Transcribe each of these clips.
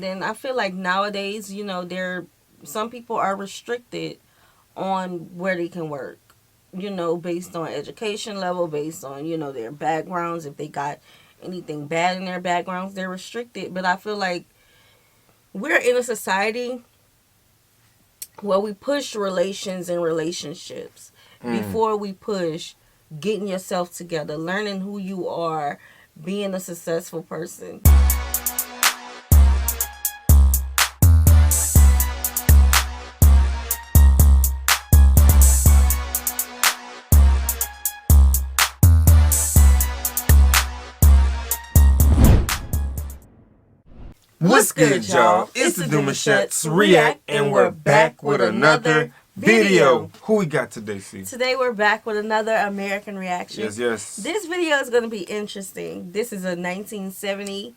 Then I feel like nowadays, some people are restricted on where they can work, based on education level, based on, their backgrounds. If they got anything bad in their backgrounds, they're restricted. But I feel like we're in a society where we push relations and relationships before we push getting yourself together, learning who you are, being a successful person. What's good, y'all? It's the Demouchet REACT, and we're back with another video. Who we got today, C? Today we're back with another American reaction. Yes. This video is going to be interesting. This is a 1970,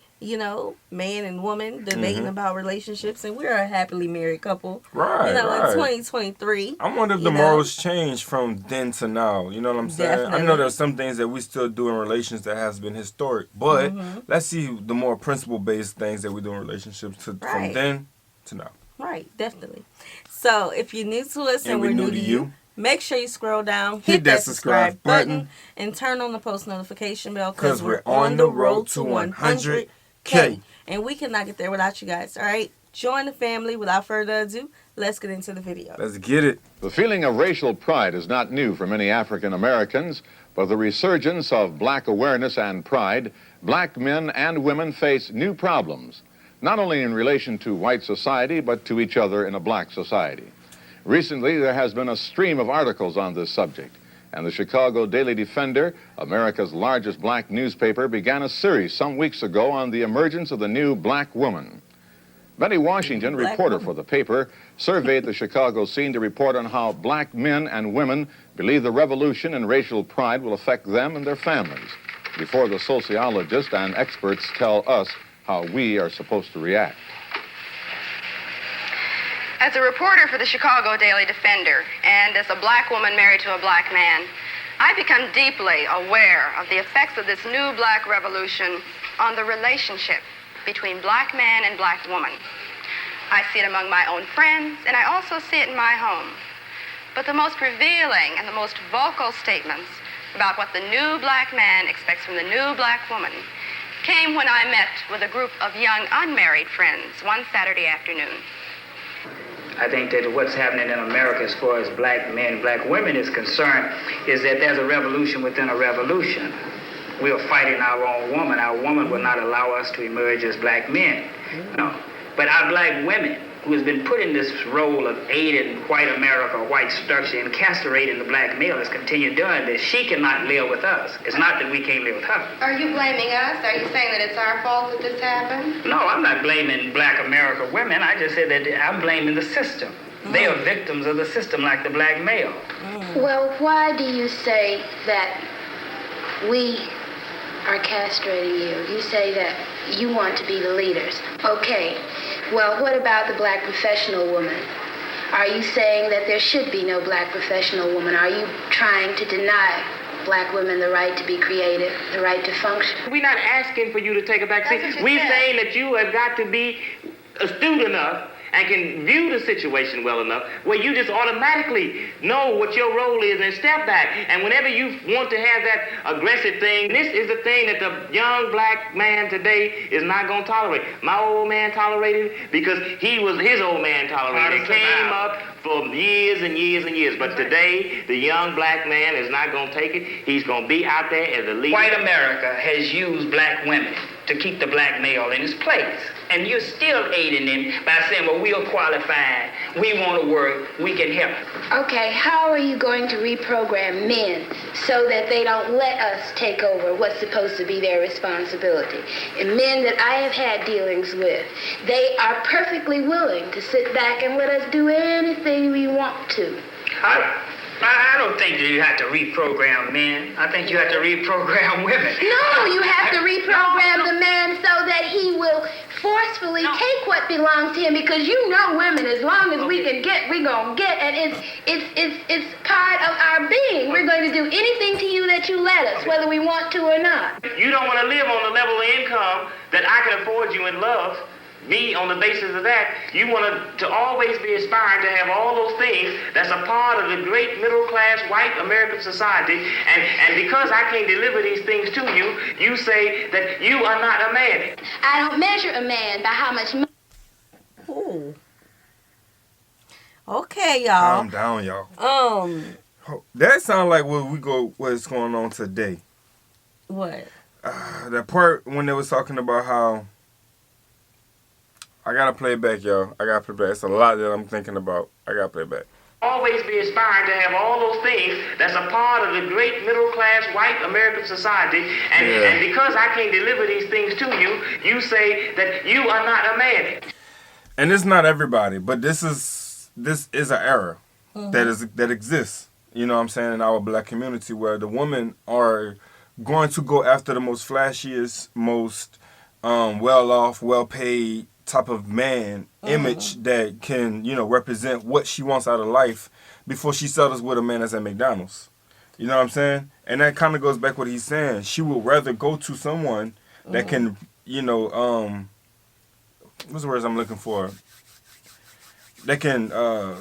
man and woman debating about relationships, and we're a happily married couple. Right, in right. 2023. I wonder if the morals changed from then to now. You know what I'm saying? Definitely. I know there's some things that we still do in relations that has been historic, but let's see the more principle-based things that we do in relationships from then to now. Right, definitely. So if you're new to us and we're new to you, make sure you scroll down, hit that subscribe button, and turn on the post notification bell because we're on the road to 100K. And we cannot get there without you guys, all right? Join the family. Without further ado, let's get into the video. Let's get it. The feeling of racial pride is not new for many African Americans, but the resurgence of black awareness and pride, black men and women face new problems, not only in relation to white society, but to each other in a black society. Recently, there has been a stream of articles on this subject, and the Chicago Daily Defender, America's largest black newspaper, began a series some weeks ago on the emergence of the new black woman. Benny Washington, reporter for the paper, surveyed the Chicago scene to report on how black men and women believe the revolution in racial pride will affect them and their families, before the sociologists and experts tell us how we are supposed to react. As a reporter for the Chicago Daily Defender, and as a black woman married to a black man, I've become deeply aware of the effects of this new black revolution on the relationship between black man and black woman. I see it among my own friends, and I also see it in my home. But the most revealing and the most vocal statements about what the new black man expects from the new black woman came when I met with a group of young unmarried friends one Saturday afternoon. I think that what's happening in America as far as black men, black women is concerned is that there's a revolution within a revolution. We are fighting our own woman. Our woman will not allow us to emerge as black men. No. But our black women, who has been put in this role of aiding white America, white structure, and castrating the black male, has continued doing this. She cannot live with us. It's not that we can't live with her. Are you blaming us? Are you saying that it's our fault that this happened? No, I'm not blaming black America women. I just said that I'm blaming the system. They are victims of the system like the black male. Well, why do you say that we are castrating you? You say that you want to be the leaders. Okay, well, what about the black professional woman? Are you saying that there should be no black professional woman? Are you trying to deny black women the right to be creative, the right to function? We're not asking for you to take a back seat. We're saying that you have got to be astute enough and can view the situation well enough where you just automatically know what your role is and step back. And whenever you want to have that aggressive thing, this is the thing that the young black man today is not going to tolerate. My old man tolerated it because his old man tolerated it. It came up for years and years and years. But today, the young black man is not going to take it. He's going to be out there as a leader. White America has used black women to keep the black male in his place. And you're still aiding him by saying, well, we are qualified, we want to work, we can help. Okay, how are you going to reprogram men so that they don't let us take over what's supposed to be their responsibility? And men that I have had dealings with, they are perfectly willing to sit back and let us do anything we want to. I don't think that you have to reprogram men. I think you have to reprogram women. No, you have to reprogram the man so that he will forcefully take what belongs to him, because you know women, as long as we can get, we're going to get, and it's part of our being. We're going to do anything to you that you let us, whether we want to or not. You don't want to live on the level of income that I can afford you in love. me on the basis of that, you want to always be aspiring to have all those things that's a part of the great middle class white American society. And because I can't deliver these things to you, you say that you are not a man. I don't measure a man by how much money. Ooh. Okay, y'all. Calm down, y'all. That sounds like what's going on today. What? That part when they was talking about how I gotta play it back, y'all. I gotta play it back. It's a lot that I'm thinking about. I gotta play it back. Always be aspiring to have all those things that's a part of the great middle class white American society. And because I can't deliver these things to you, you say that you are not a man. And it's not everybody, but this is an era that exists. You know what I'm saying, in our black community, where the women are going to go after the most flashiest, most well-off, well-paid type of man image that can, represent what she wants out of life before she settles with a man that's at McDonald's. You know what I'm saying? And that kind of goes back what he's saying. She would rather go to someone that can, what's the words I'm looking for? That can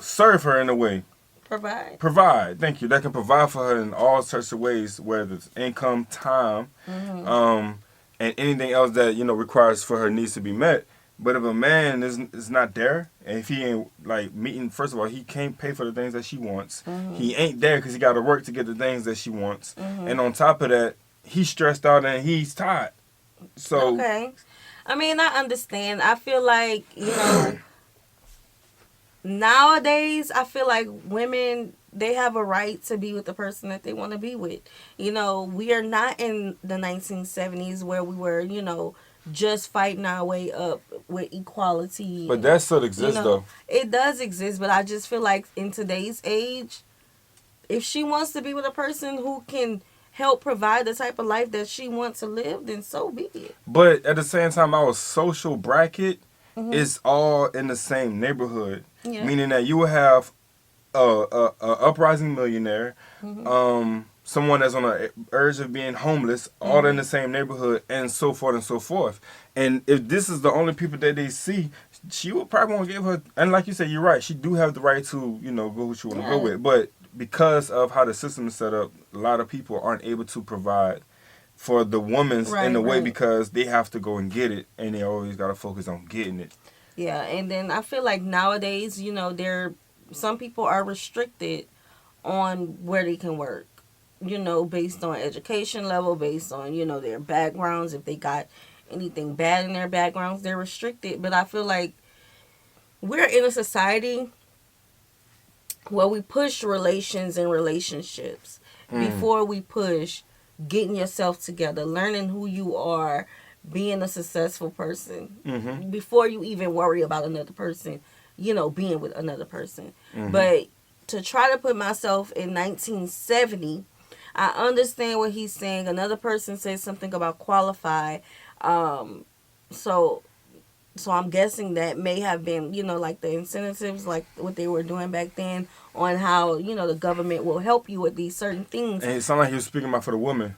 serve her in a way. Provide. Thank you. That can provide for her in all sorts of ways, whether it's income, time, and anything else that requires for her needs to be met. But if a man is not there, and if he ain't meeting, first of all, he can't pay for the things that she wants. He ain't there because he got to work to get the things that she wants. And on top of that, he's stressed out and he's tired. So okay, I mean, I understand. I feel like nowadays, I feel like women, they have a right to be with the person that they want to be with. We are not in the 1970s where we were, just fighting our way up with equality. But that still exists, though. It does exist, but I just feel like in today's age, if she wants to be with a person who can help provide the type of life that she wants to live, then so be it. But at the same time, our social bracket is all in the same neighborhood. Yeah. Meaning that you will have a uprising millionaire, someone that's on the urge of being homeless, all in the same neighborhood, and so forth and so forth. And if this is the only people that they see, she would probably want to give her. And like you said, you're right. She do have the right to, go who she want to go with. But because of how the system is set up, a lot of people aren't able to provide for the woman's in a way because they have to go and get it, and they always got to focus on getting it. Yeah, and then I feel like nowadays, some people are restricted on where they can work, based on education level, based on, their backgrounds. If they got anything bad in their backgrounds, they're restricted. But I feel like we're in a society where we push relations and relationships before we push getting yourself together, learning who you are, being a successful person, before you even worry about another person, being with another person. But to try to put myself in 1970, I understand what he's saying. Another person said something about qualify. So I'm guessing that may have been, like the incentives, like what they were doing back then on how, the government will help you with these certain things. And it sounded like he was speaking about for the woman.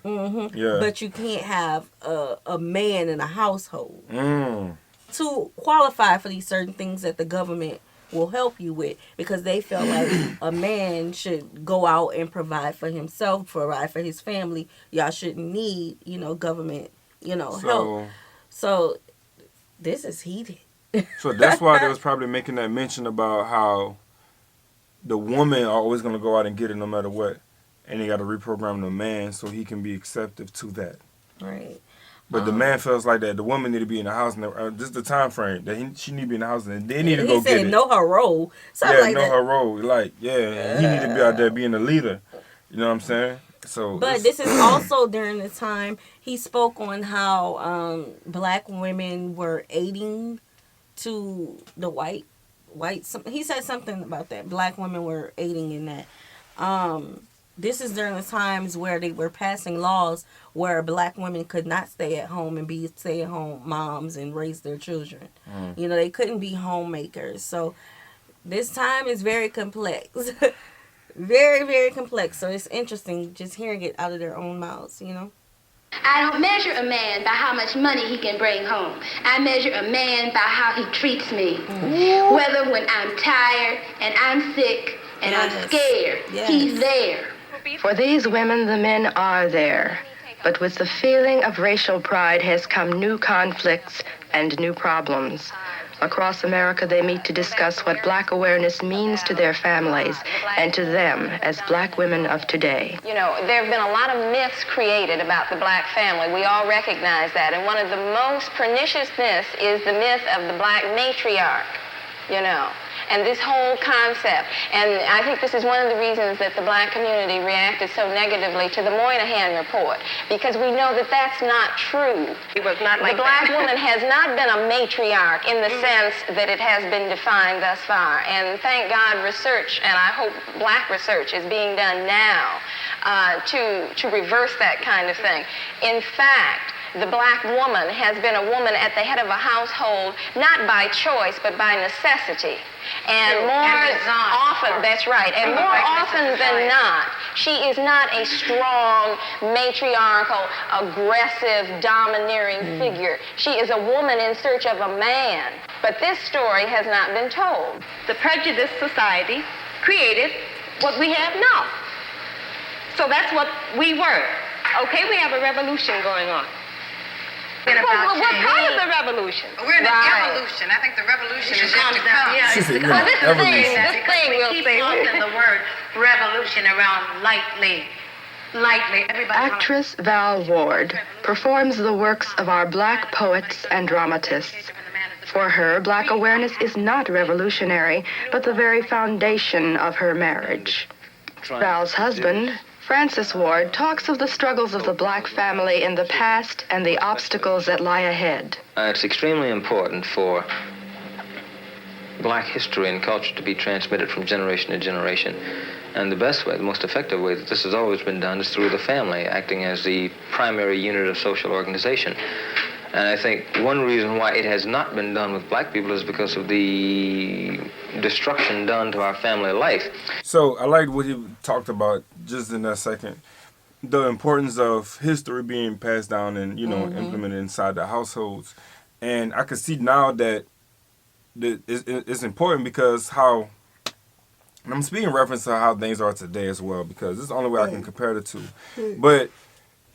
Yeah. But you can't have a man in a household to qualify for these certain things that the government will help you with, because they felt like a man should go out and provide for himself, provide for his family. Y'all shouldn't need, government, help. So this is heated. So that's why they was probably making that mention about how the woman are always going to go out and get it no matter what. And they got to reprogram the man so he can be acceptive to that. Right. But the man feels like that the woman need to be in the house. And this is the time frame that she need to be in the house, and they need to go get it. He said know her role. Something her role. He need to be out there being a leader. You know what I'm saying? So, but this is also during the time he spoke on how black women were aiding to the white. He said something about that. Black women were aiding in that. This is during the times where they were passing laws where black women could not stay at home and be stay-at-home moms and raise their children. They couldn't be homemakers. So this time is very complex. Very, very complex. So it's interesting just hearing it out of their own mouths, I don't measure a man by how much money he can bring home. I measure a man by how he treats me. Whether when I'm tired and I'm sick and I'm scared, he's there. For these women, the men are there. But with the feeling of racial pride has come new conflicts and new problems. Across America, they meet to discuss what Black awareness means to their families and to them as Black women of today. You know, there have been a lot of myths created about the Black family. We all recognize that. And one of the most pernicious myths is the myth of the Black matriarch, you know, and this whole concept. And I think this is one of the reasons that the Black community reacted so negatively to the Moynihan report, because we know that that's not true. It was not like the Black woman has not been a matriarch in the sense that it has been defined thus far. And thank God research, and I hope Black research, is being done now to reverse that kind of thing. In fact, the Black woman has been a woman at the head of a household, not by choice, but by necessity. And more often, that's right, and more often than not, she is not a strong, matriarchal, aggressive, domineering figure. She is a woman in search of a man. But this story has not been told. The prejudiced society created what we have now. So that's what we were. Okay, we have a revolution going on. We're part of the revolution. We're in an evolution. I think the revolution is yet to come. She said, Well, this evolution. thing we'll keep say. tossing the word revolution around lightly. Everybody. Actress Val Ward performs the works of our Black poets and dramatists. For her, Black awareness is not revolutionary, but the very foundation of her marriage. Val's husband, Francis Ward, talks of the struggles of the Black family in the past and the obstacles that lie ahead. It's extremely important for Black history and culture to be transmitted from generation to generation. And the best way, the most effective way that this has always been done is through the family, acting as the primary unit of social organization. And I think one reason why it has not been done with Black people is because of the destruction done to our family life. So I liked what he talked about just in that second. The importance of history being passed down and, you know, implemented inside the households. And I can see now that it's important because how, and I'm speaking in reference to how things are today as well, because this is the only way I can compare the two. But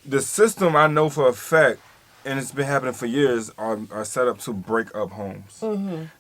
the system I know for a fact, and it's been happening for years, are set up to break up homes.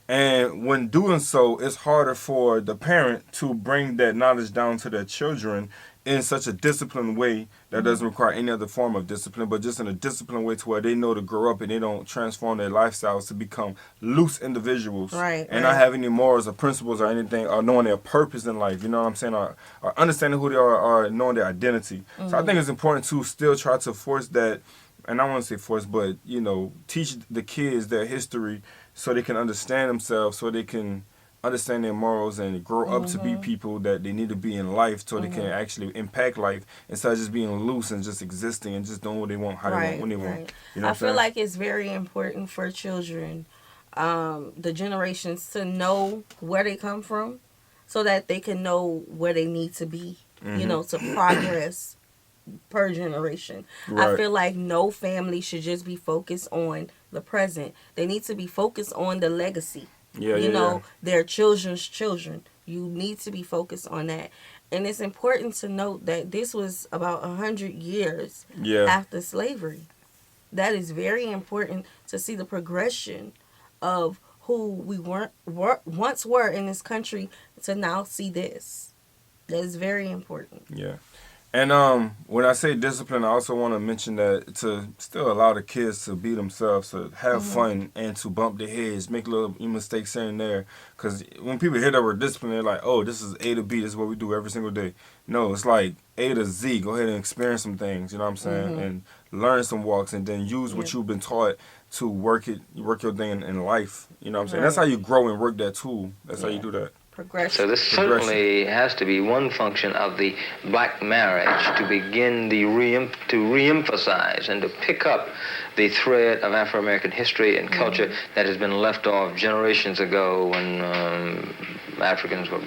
And when doing so, it's harder for the parent to bring that knowledge down to their children in such a disciplined way that doesn't require any other form of discipline, but just in a disciplined way to where they know to grow up and they don't transform their lifestyles to become loose individuals and not have any morals or principles or anything, or knowing their purpose in life, you know what I'm saying, or understanding who they are, or knowing their identity. So I think it's important to still try to force that, and I don't want to say force, but, you know, teach the kids their history so they can understand themselves, so they can understand their morals and grow up to be people that they need to be in life, so they can actually impact life instead of just being loose and just existing and just doing what they want, how they want, when they want. You know I feel like it's very important for children, the generations, to know where they come from so that they can know where they need to be, you know, to progress per generation. I feel like no family should just be focused on the present. They need to be focused on the legacy. You know, their children's children. You need to be focused on that. And it's important to note that this was about 100 years after slavery. That is very important to see the progression of who we once were in this country to now see this. That is very important. Yeah. And when I say discipline, I also want to mention that to still allow the kids to be themselves, to have fun, and to bump their heads, make little mistakes here and there. Because when people hear that word discipline, they're like, oh, this is A to B, this is what we do every single day. No, it's like A to Z. Go ahead and experience some things, you know what I'm saying? And learn some walks, and then use what you've been taught to work your thing in life. You know what I'm saying? That's how you grow and work that tool. That's how you do that. So this certainly has to be one function of the Black marriage, to begin to reemphasize and to pick up the thread of Afro-American history and culture that has been left off generations ago when Africans were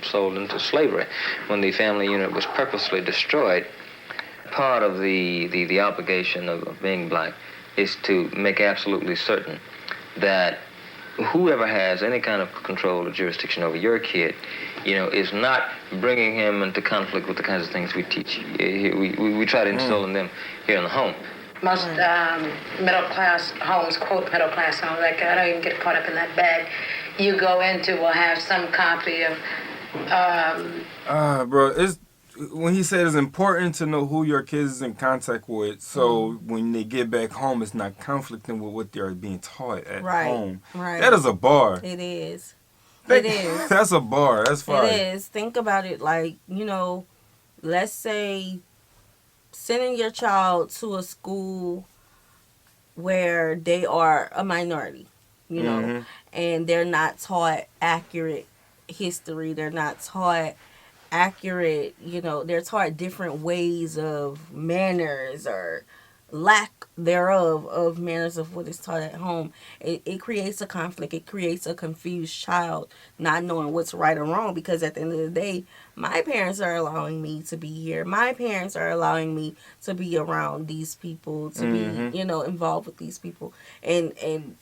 sold into slavery, when the family unit was purposely destroyed. part of the obligation of being black is to make absolutely certain that whoever has any kind of control or jurisdiction over your kid, is not bringing him into conflict with the kinds of things we teach. We try to instill in them here in the home. Most middle-class homes, quote middle-class homes, like I don't even get caught up in that bag, you go into will have some copy of... Bro, when he said it's important to know who your kids is in contact with, so when they get back home, it's not conflicting with what they're being taught at home. Right. That is a bar. It is. It is. That's a bar. That's fine. It is. Think about it like, let's say sending your child to a school where they are a minority, and they're not taught accurate history. They're not taught accurate, they're taught different ways of manners or lack thereof of manners of what is taught at home. It creates a conflict. It creates a confused child not knowing what's right or wrong, because at the end of the day, my parents are allowing me to be here. My parents are allowing me to be around these people, to be, involved with these people. And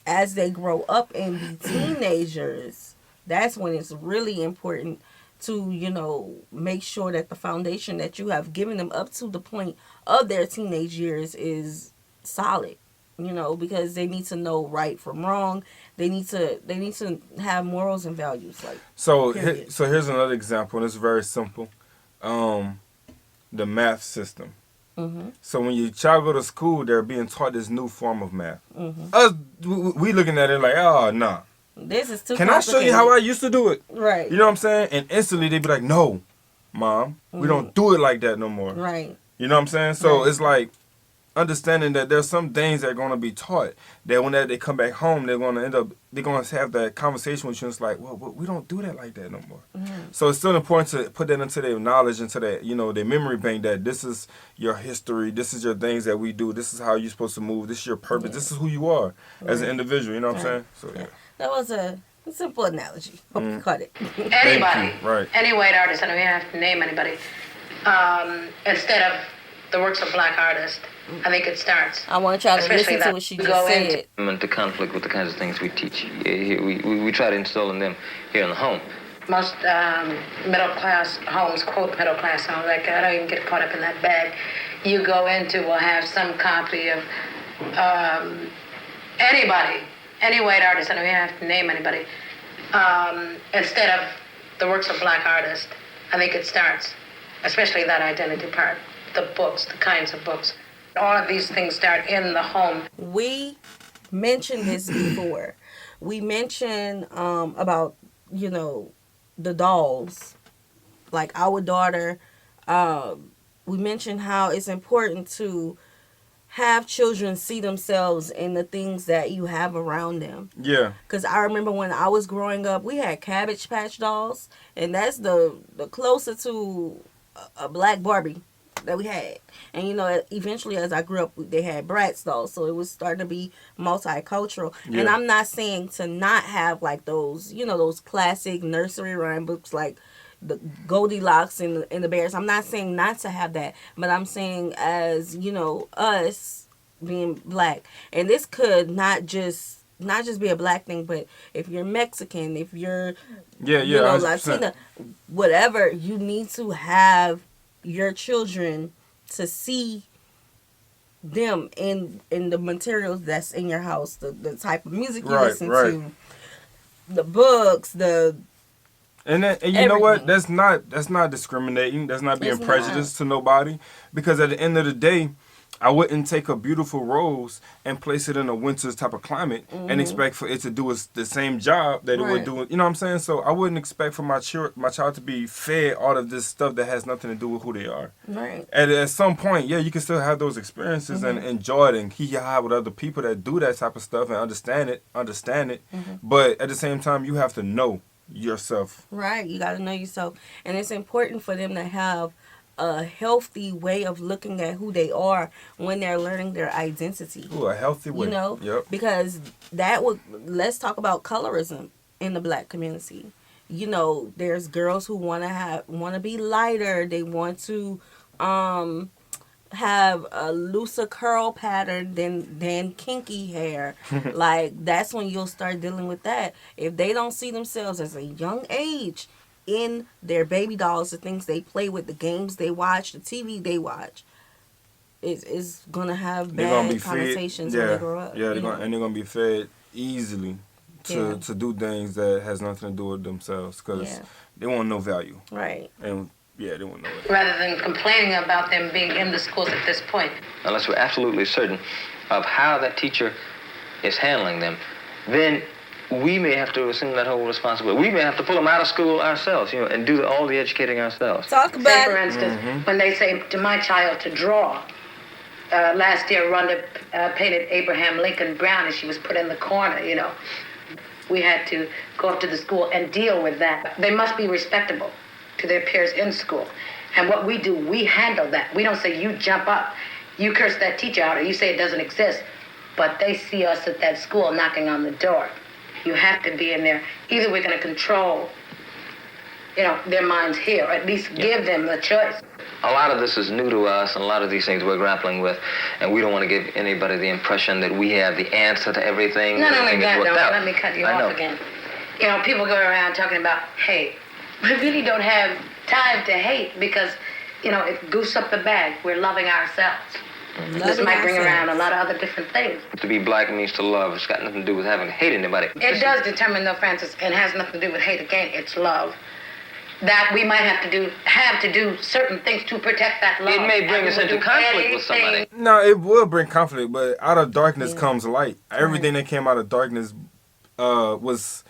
as they grow up and be teenagers, that's when it's really important to, make sure that the foundation that you have given them up to the point of their teenage years is solid, because they need to know right from wrong. They need to have morals and values. So here's another example, and it's very simple. The math system. Mm-hmm. So when your child go to school, they're being taught this new form of math. Mm-hmm. Us, we looking at it like, oh, nah. This is too Can I show you how I used to do it? Right. You know what I'm saying? And instantly they be like, no, Mom, we don't do it like that no more. Right. You know what I'm saying? So it's like understanding that there's some things that are going to be taught that when they come back home, they're going to have that conversation with you. And it's like, well, we don't do that like that no more. Mm-hmm. So it's still important to put that into their knowledge, into that, their memory bank, that this is your history. This is your things that we do. This is how you're supposed to move. This is your purpose. Yeah. This is who you are as an individual. You know what I'm saying? So, yeah. That was a simple analogy. Hope you caught it. Anybody. Right. Any white artist, I don't even have to name anybody. Instead of the works of black artists, I think it starts. I want y'all to listen to what she just said. Into conflict with the kinds of things we teach. We try to instill in them here in the home. Most middle-class homes, quote middle-class homes, like I don't even get caught up in that bag, you go into will have some copy of anybody. Any white artist, I don't even have to name anybody. Instead of the works of black artists, I think it starts, especially that identity part, the books, the kinds of books. All of these things start in the home. We mentioned this before. We mentioned about, the dolls. Like our daughter, we mentioned how it's important to have children see themselves in the things that you have around them. Yeah. Because I remember when I was growing up, we had Cabbage Patch dolls, and that's the closer to a black Barbie that we had. And, eventually as I grew up, they had Bratz dolls, so it was starting to be multicultural. Yeah. And I'm not saying to not have, like, those, those classic nursery rhyme books, like the Goldilocks and the Bears. I'm not saying not to have that, but I'm saying as, us being black. And this could not just be a black thing, but if you're Mexican, if you're Latina, whatever, you need to have your children to see them in the materials that's in your house, the type of music you listen to, the books, And you know what? That's not discriminating. That's not being prejudiced to nobody. Because at the end of the day, I wouldn't take a beautiful rose and place it in a winter type of climate and expect for it to do the same job that it would do. You know what I'm saying? So I wouldn't expect for my child to be fed all of this stuff that has nothing to do with who they are. Right. And at some point, you can still have those experiences and enjoy it and hee-haw with other people that do that type of stuff and understand it. But at the same time, you have to know yourself. Right. You got to know yourself. And it's important for them to have a healthy way of looking at who they are when they're learning their identity. Ooh, a healthy way. Because let's talk about colorism in the black community. There's girls who want to be lighter. They want to have a looser curl pattern than kinky hair, like that's when you'll start dealing with that. If they don't see themselves as a young age in their baby dolls, the things they play with, the games they watch, the TV they watch, is gonna have They're gonna bad be fed. connotations when they grow up. Yeah, and they're gonna be fed easily to do things that has nothing to do with themselves because they want no value. Right. And they want no value. Rather than complaining about them being in the schools at this point. Unless we're absolutely certain of how that teacher is handling them, then we may have to assume that whole responsibility. We may have to pull them out of school ourselves, and do all the educating ourselves. Talk Say, about for instance, when they say to my child to draw, last year Rhonda painted Abraham Lincoln brown and she was put in the corner, We had to go up to the school and deal with that. They must be respectable to their peers in school. And what we do, we handle that. We don't say, you jump up, you curse that teacher out, or you say it doesn't exist. But they see us at that school knocking on the door. You have to be in there. Either we're going to control, their minds here, or at least give them the choice. A lot of this is new to us, and a lot of these things we're grappling with, and we don't want to give anybody the impression that we have the answer to everything. Not only that, let me cut you off again. People go around talking about hate. We really don't have time to hate because, it goose up the bag. We're loving ourselves. This might bring around a lot of other different things. To be black means to love. It's got nothing to do with having to hate anybody. It does determine, though, Francis, and has nothing to do with hate. Again, it's love. That we might have to do certain things to protect that love. It may bring us into conflict with somebody. No, it will bring conflict, but out of darkness comes light. Everything that came out of darkness was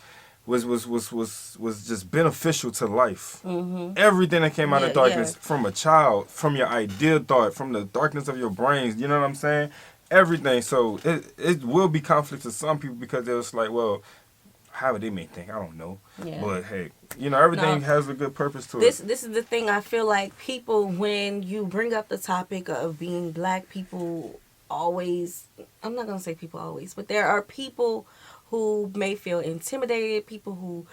just beneficial to life. Mm-hmm. Everything that came out of darkness from a child, from your ideal thought, from the darkness of your brains, you know what I'm saying? Everything. So it will be conflict to some people because they're just like, well, how they may think, I don't know. Yeah. But hey, everything has a good purpose to it. This is the thing. I feel like people, when you bring up the topic of being black, people always, I'm not going to say people always, but there are people who may feel intimidated, people who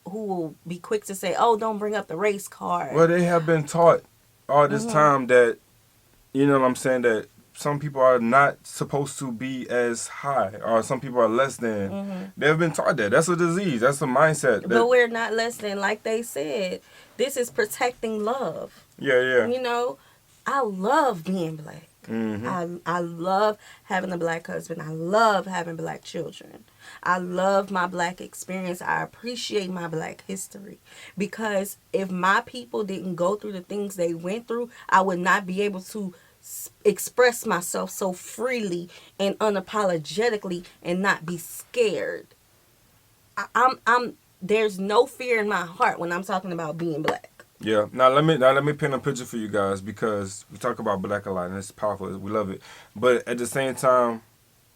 will be quick to say, oh, don't bring up the race card. Well, they have been taught all this time that, that some people are not supposed to be as high, or some people are less than. Mm-hmm. They've been taught that. That's a disease. That's a mindset. But we're not less than. Like they said, this is protecting love. Yeah. I love being black. Mm-hmm. I love having a black husband. I love having black children. I love my black experience. I appreciate my black history. Because if my people didn't go through the things they went through, I would not be able to express myself so freely and unapologetically and not be scared. I'm there's no fear in my heart when I'm talking about being black. Yeah. Now let me paint a picture for you guys, because we talk about black a lot and it's powerful. We love it. But at the same time,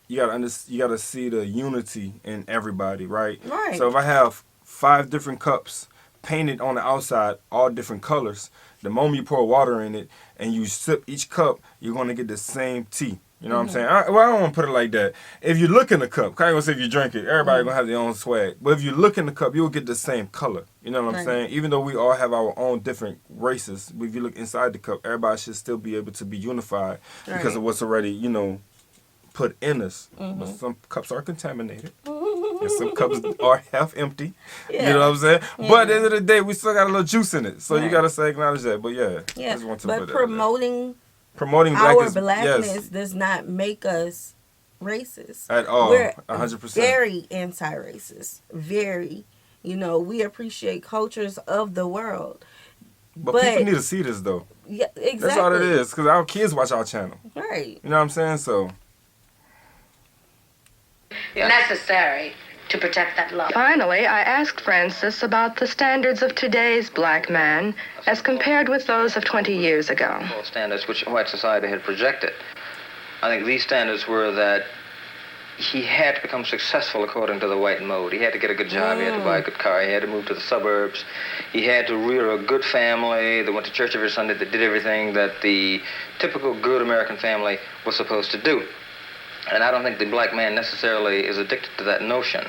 you gotta see the unity in everybody, right? Right. So if I have 5 different cups painted on the outside, all different colors, the moment you pour water in it and you sip each cup, you're gonna get the same tea. You know what I'm saying? I don't want to put it like that. If you look in the cup, I ain't gonna say if you drink it, everybody gonna have their own swag. But if you look in the cup, you'll get the same color. You know what I'm saying? Even though we all have our own different races, if you look inside the cup, everybody should still be able to be unified because of what's already, put in us. But some cups are contaminated. And some cups are half empty. Yeah. You know what I'm saying? Yeah. But at the end of the day, we still got a little juice in it. So you gotta say acknowledge that. But just want to but put promoting our blackness does not make us racist at all. We're 100%. Very anti-racist. Very. We appreciate cultures of the world. But people need to see this though. Yeah, exactly. That's all it is. Because our kids watch our channel. Right. You know what I'm saying? So. Necessary to protect that love. Finally, I asked Francis about the standards of today's black man as compared with those of 20 years ago. Standards which white society had projected. I think these standards were that he had to become successful according to the white mode. He had to get a good job, he had to buy a good car, he had to move to the suburbs, he had to rear a good family that went to church every Sunday, that did everything that the typical good American family was supposed to do. And I don't think the black man necessarily is addicted to that notion.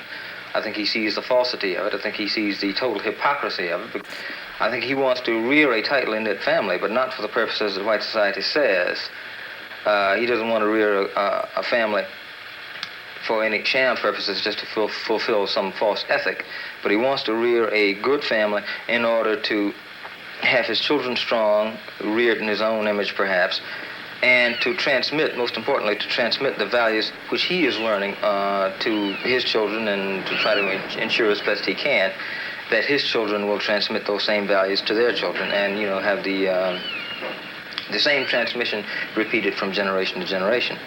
I think he sees the falsity of it. I think he sees the total hypocrisy of it. I think he wants to rear a tightly knit family, but not for the purposes that white society says. He doesn't want to rear a family for any sham purposes, just to fulfill some false ethic. But he wants to rear a good family in order to have his children strong, reared in his own image perhaps, and to transmit, most importantly, to transmit the values which he is learning to his children, and to try to ensure as best he can that his children will transmit those same values to their children, and have the same transmission repeated from generation to generation.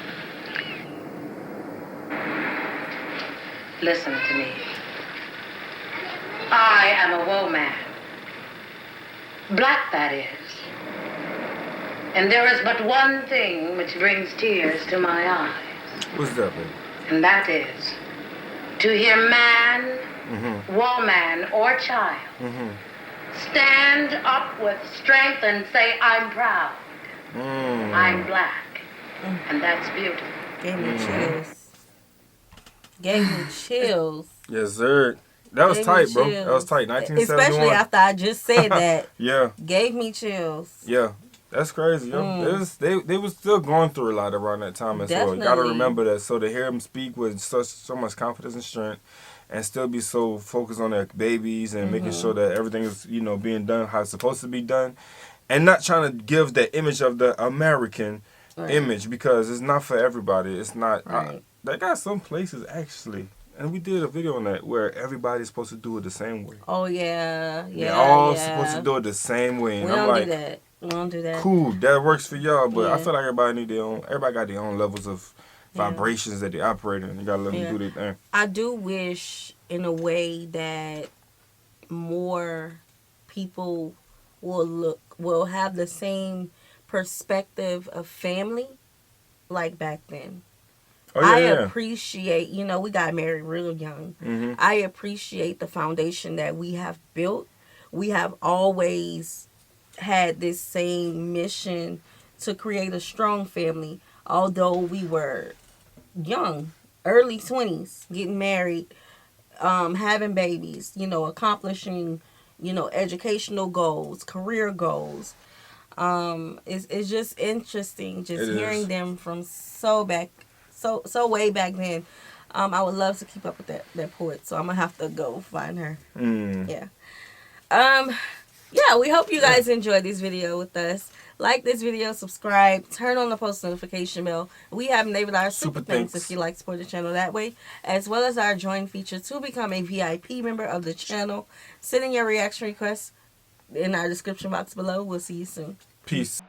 Listen to me. I am a woman. Black, that is. And there is but one thing which brings tears to my eyes. What's that, baby? And that is to hear man, woman, or child stand up with strength and say, I'm proud. I'm black. And that's beautiful. Gave me chills. Gave me chills. Yes, sir. That was tight, bro. That was tight. 1971. Especially after I just said that. Yeah. Gave me chills. Yeah. That's crazy, yo. They was still going through a lot around that time as well. You gotta remember that. So to hear them speak with so much confidence and strength, and still be so focused on their babies and making sure that everything is, being done how it's supposed to be done, and not trying to give the image of the American image, because it's not for everybody. It's not. They got some places actually. And we did a video on that where everybody's supposed to do it the same way. Oh, yeah. They're all supposed to do it the same way. And we don't do that. We don't do that. Cool, that works for y'all, but I feel like everybody got their own levels of vibrations that they operate in. You gotta let them do their thing. I do wish, in a way, that more people will have the same perspective of family like back then. I appreciate, we got married real young. I appreciate the foundation that we have built. We have always had this same mission to create a strong family, although we were young, early 20s, getting married, having babies, accomplishing, educational goals, career goals. It's just interesting hearing them from so way back then. I would love to keep up with that poet, so I'm gonna have to go find her. Yeah, we hope you guys enjoyed this video with us. Like this video, subscribe, turn on the post notification bell. We have enabled our super thanks if you like to support the channel that way, as well as our join feature to become a VIP member of the channel. Send in your reaction requests in our description box below. We'll see you soon. Peace.